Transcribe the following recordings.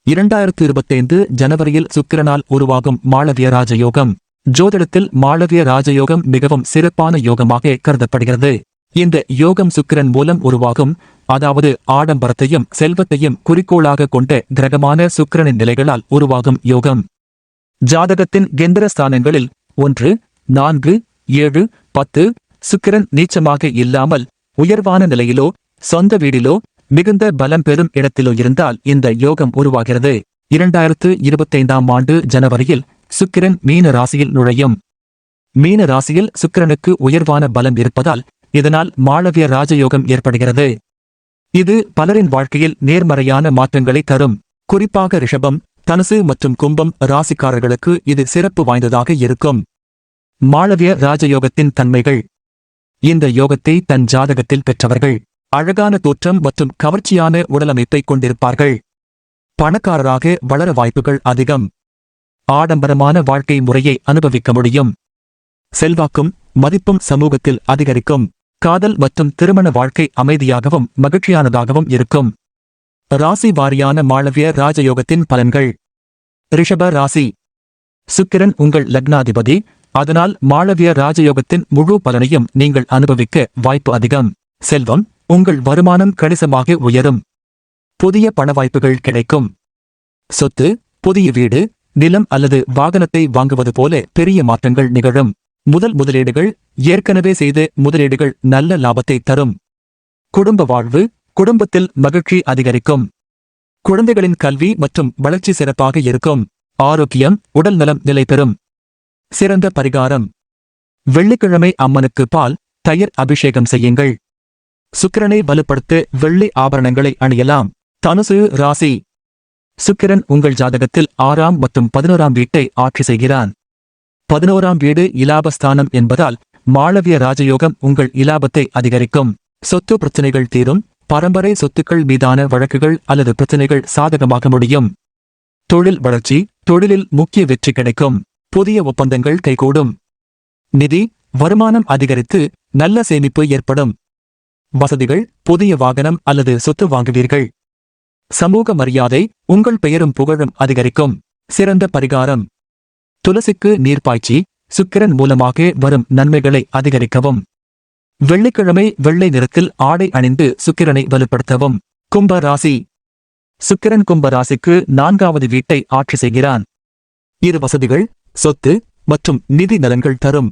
2025 ஜனவரியில் சுக்கிரனால் உருவாகும் மாளவிய ராஜயோகம். ஜோதிடத்தில் மாளவிய ராஜயோகம் மிகவும் சிறப்பான யோகமாக கருதப்படுகிறது. இந்த யோகம் சுக்கிரன் மூலம் உருவாகும், அதாவது ஆடம்பரத்தையும் செல்வத்தையும் குறிக்கோளாக கொண்ட கிரகமான சுக்கிரனின் நிலைகளால் உருவாகும் யோகம். ஜாதகத்தின் கேந்திர ஸ்தானங்களில் 1, 4, 7, 10 சுக்கிரன் நீச்சமாக இல்லாமல் உயர்வான நிலையிலோ சொந்த வீடிலோ மிகுந்த பலம் பெறும் இடத்திலோ இருந்தால் இந்த யோகம் உருவாகிறது. 2025ஆம் ஆண்டு ஜனவரியில் சுக்கிரன் மீன ராசியில் நுழையும். மீன ராசியில் சுக்கிரனுக்கு உயர்வான பலம் இருப்பதால் இதனால் மாளவிய ராஜயோகம் ஏற்படுகிறது. இது பலரின் வாழ்க்கையில் நேர்மறையான மாற்றங்களை தரும். குறிப்பாக ரிஷபம், தனுசு மற்றும் கும்பம் ராசிக்காரர்களுக்கு இது சிறப்பு வாய்ந்ததாக இருக்கும். மாளவிய ராஜயோகத்தின் தன்மைகள். இந்த யோகத்தை தன் ஜாதகத்தில் பெற்றவர்கள் அழகான தோற்றம் மற்றும் கவர்ச்சியான உடலமைப்பை கொண்டிருப்பார்கள். பணக்காரராக வளர வாய்ப்புகள் அதிகம். ஆடம்பரமான வாழ்க்கை முறையை அனுபவிக்க முடியும். செல்வாக்கும் மதிப்பும் சமூகத்தில் அதிகரிக்கும். காதல் மற்றும் திருமண வாழ்க்கை அமைதியாகவும் மகிழ்ச்சியானதாகவும் இருக்கும். ராசி வாரியான மாளவிய ராஜயோகத்தின் பலன்கள். ரிஷப ராசி. சுக்கிரன் உங்கள் லக்னாதிபதி, அதனால் மாளவிய ராஜயோகத்தின் முழு பலனையும் நீங்கள் அனுபவிக்க வாய்ப்பு அதிகம். செல்வம், உங்கள் வருமானம் கணிசமாக உயரும். புதிய பண வாய்ப்புகள் கிடைக்கும். சொத்து, புதிய வீடு, நிலம் அல்லது வாகனத்தை வாங்குவது போல பெரிய மாற்றங்கள் நிகழும். முதலீடுகள், ஏற்கனவே செய்த முதலீடுகள் நல்ல லாபத்தை தரும். குடும்ப வாழ்வு, குடும்பத்தில் மகிழ்ச்சி அதிகரிக்கும். குழந்தைகளின் கல்வி மற்றும் வளர்ச்சி சிறப்பாக இருக்கும். ஆரோக்கியம், உடல் நலம் நிலை பெறும். சிறந்த பரிகாரம். வெள்ளிக்கிழமை அம்மனுக்கு பால், தயிர் அபிஷேகம் செய்யுங்கள். சுக்கிரனை வலுப்படுத்த வெள்ளி ஆபரணங்களை அணியலாம். தனுசு ராசி. சுக்கிரன் உங்கள் ஜாதகத்தில் 6ஆம் மற்றும் 11ஆம் வீட்டை ஆட்சி செய்கிறான். 11ஆம் வீடு இலாபஸ்தானம் என்பதால் மாளவிய ராஜயோகம் உங்கள் இலாபத்தை அதிகரிக்கும். சொத்து பிரச்சனைகள் தீரும். பரம்பரை சொத்துக்கள் மீதான வழக்குகள் அல்லது பிரச்சனைகள் சாதகமாக முடியும். தொழில் வளர்ச்சி, தொழிலில் முக்கிய வெற்றி கிடைக்கும். புதிய ஒப்பந்தங்கள் கைகூடும். நிதி, வருமானம் அதிகரித்து நல்ல சேமிப்பு ஏற்படும். வசதிகள், புதிய வாகனம் அல்லது சொத்து வாங்குவீர்கள். சமூக மரியாதை, உங்கள் பெயரும் புகழும் அதிகரிக்கும். சிறந்த பரிகாரம். துளசிக்கு நீர் பாய்ச்சி சுக்கிரன் மூலமாக வரும் நன்மைகளை அதிகரிக்கவும். வெள்ளிக்கிழமை வெள்ளை நிறத்தில் ஆடை அணிந்து சுக்கிரனை வலுப்படுத்தவும். கும்ப ராசி. சுக்கிரன் கும்ப ராசிக்கு 4ஆவது வீட்டை ஆட்சி செய்கிறான். இரு வசதிகள், சொத்து மற்றும் நிதி நலன்கள் தரும்.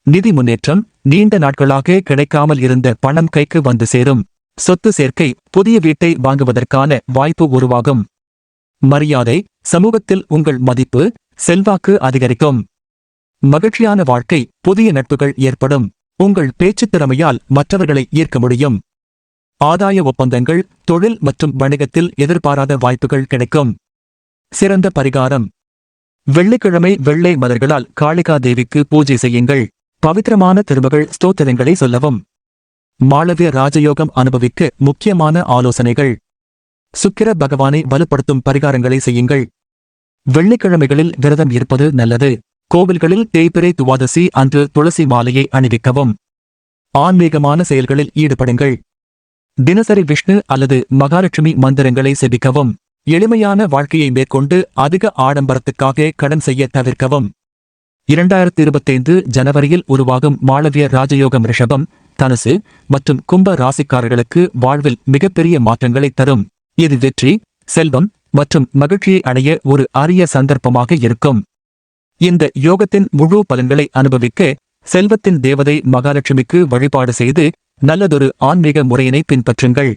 நிதி முன்னேற்றம், நீண்ட நாட்களாக கிடைக்காமல் இருந்த பணம் கைக்கு வந்து சேரும். சொத்து சேர்க்கை, புதிய வீட்டை வாங்குவதற்கான வாய்ப்பு உருவாகும். மரியாதை, சமூகத்தில் உங்கள் மதிப்பு, செல்வாக்கு அதிகரிக்கும். மகிழ்ச்சியான வாழ்க்கை, புதிய நட்புகள் ஏற்படும். உங்கள் பேச்சுத் திறமையால் மற்றவர்களை ஈர்க்க முடியும். ஆதாய ஒப்பந்தங்கள், தொழில் மற்றும் வணிகத்தில் எதிர்பாராத வாய்ப்புகள் கிடைக்கும். சிறந்த பரிகாரம். வெள்ளிக்கிழமை வெள்ளை மலர்களால் காளிகா தேவிக்கு பூஜை செய்யுங்கள். பவித்திரமான திருமகள் ஸ்தோத்திரங்களை சொல்லவும். மாளவிய ராஜயோகம் அனுபவிக்க முக்கியமான ஆலோசனைகள். சுக்கிர பகவானை வலுப்படுத்தும் பரிகாரங்களை செய்யுங்கள். வெள்ளிக்கிழமைகளில் விரதம் இருப்பது நல்லது. கோவில்களில் தேய்பிறை துவாதசி அன்று துளசி மாலையை அணிவிக்கவும். ஆன்மீகமான செயல்களில் ஈடுபடுங்கள். தினசரி விஷ்ணு அல்லது மகாலட்சுமி மந்திரங்களை செபிக்கவும். எளிமையான வாழ்க்கையை மேற்கொண்டு அதிக ஆடம்பரத்துக்காக கடன் செய்ய தவிர்க்கவும். 2025 ஜனவரியில் உருவாகும் மாளவிய ராஜயோகம் ரிஷபம், தனுசு மற்றும் கும்ப ராசிக்காரர்களுக்கு வாழ்வில் மிகப்பெரிய மாற்றங்களை தரும். இது வெற்றி, செல்வம் மற்றும் மகிழ்ச்சியை அடைய ஒரு அரிய சந்தர்ப்பமாக இருக்கும். இந்த யோகத்தின் முழு பலன்களை அனுபவிக்க செல்வத்தின் தேவதை மகாலட்சுமிக்கு வழிபாடு செய்து நல்லதொரு ஆன்மீக முறையினை பின்பற்றுங்கள்.